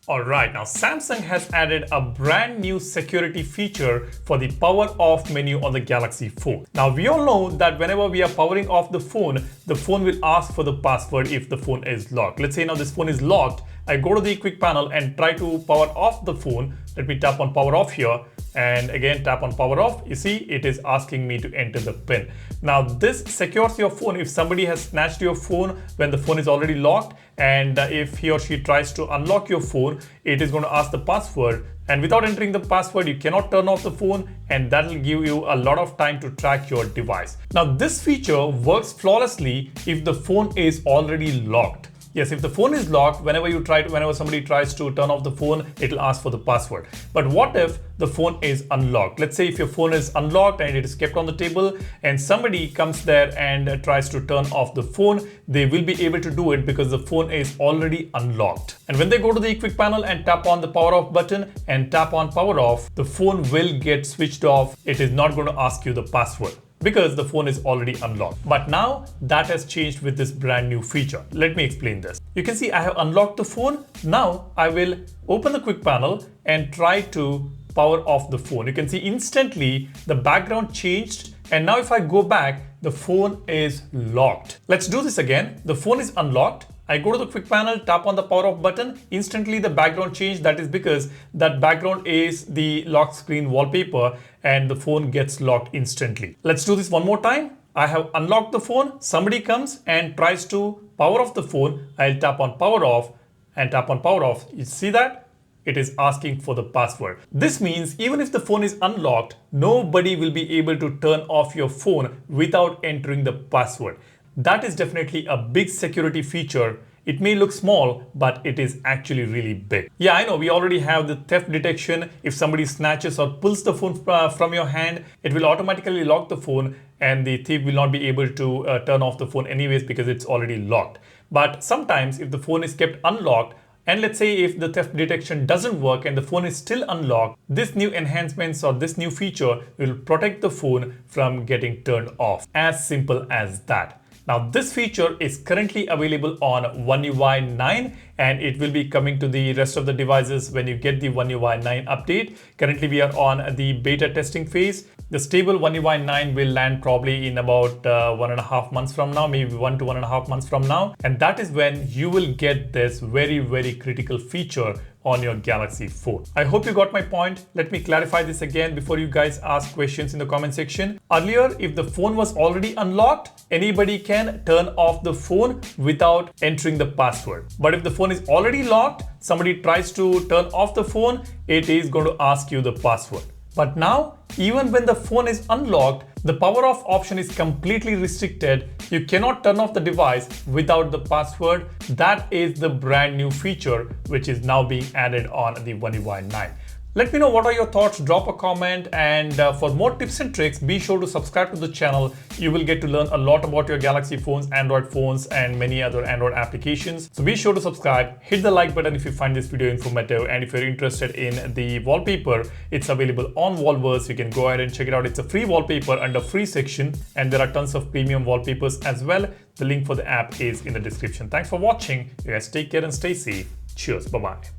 Alright, now Samsung has added a brand new security feature for the power off menu on the Galaxy phone. Now we all know that whenever we are powering off the phone will ask for the password if the phone is locked. Let's say now this phone is locked. I go to the quick panel and try to power off the phone. Let me tap on power off here and again tap on power off. You see, it is asking me to enter the PIN. Now this secures your phone if somebody has snatched your phone when the phone is already locked, and if he or she tries to unlock your phone, it is going to ask the password, and without entering the password you cannot turn off the phone, and that will give you a lot of time to track your device. Now this feature works flawlessly if the phone is already locked. Yes, if the phone is locked, whenever somebody tries to turn off the phone, it'll ask for the password. But what if the phone is unlocked? Let's say if your phone is unlocked and it is kept on the table and somebody comes there and tries to turn off the phone, they will be able to do it because the phone is already unlocked. And when they go to the quick panel and tap on the power off button and tap on power off, the phone will get switched off. It is not going to ask you the password, because the phone is already unlocked. But now that has changed with this brand new feature. Let me explain this. You can see I have unlocked the phone. Now I will open the quick panel and try to power off the phone. You can see instantly the background changed, and now if I go back, the phone is locked. Let's do this again. The phone is unlocked. I go to the quick panel, tap on the power off button, instantly the background changed. That is because that background is the lock screen wallpaper and the phone gets locked instantly. Let's do this one more time. I have unlocked the phone, somebody comes and tries to power off the phone. I'll tap on power off and tap on power off. You see that? It is asking for the password. This means even if the phone is unlocked, nobody will be able to turn off your phone without entering the password. That is definitely a big security feature. It may look small, but it is actually really big. Yeah, I know we already have the theft detection. If somebody snatches or pulls the phone from your hand, it will automatically lock the phone and the thief will not be able to turn off the phone anyways because it's already locked. But sometimes if the phone is kept unlocked, and let's say if the theft detection doesn't work and the phone is still unlocked, this new enhancements or this new feature will protect the phone from getting turned off. As simple as that. Now this feature is currently available on One UI 9 and it will be coming to the rest of the devices when you get the One UI 9 update. Currently we are on the beta testing phase. The stable One UI 9 will land probably in about 1.5 months from now, maybe 1 to 1.5 months from now. And that is when you will get this very, very critical feature on your Galaxy phone. I hope you got my point. Let me clarify this again before you guys ask questions in the comment section. Earlier, if the phone was already unlocked, anybody can turn off the phone without entering the password. But if the phone is already locked, somebody tries to turn off the phone, it is going to ask you the password. But now, even when the phone is unlocked, the power off option is completely restricted. You cannot turn off the device without the password. That is the brand new feature which is now being added on the One UI 9. Let me know what are your thoughts, drop a comment, and for more tips and tricks, be sure to subscribe to the channel. You will get to learn a lot about your Galaxy phones, Android phones, and many other Android applications. So be sure to subscribe, hit the like button if you find this video informative, and if you're interested in the wallpaper, it's available on Wallverse. You can go ahead and check it out. It's a free wallpaper under free section, and there are tons of premium wallpapers as well. The link for the app is in the description. Thanks for watching. You guys take care and stay safe. Cheers. Bye-bye.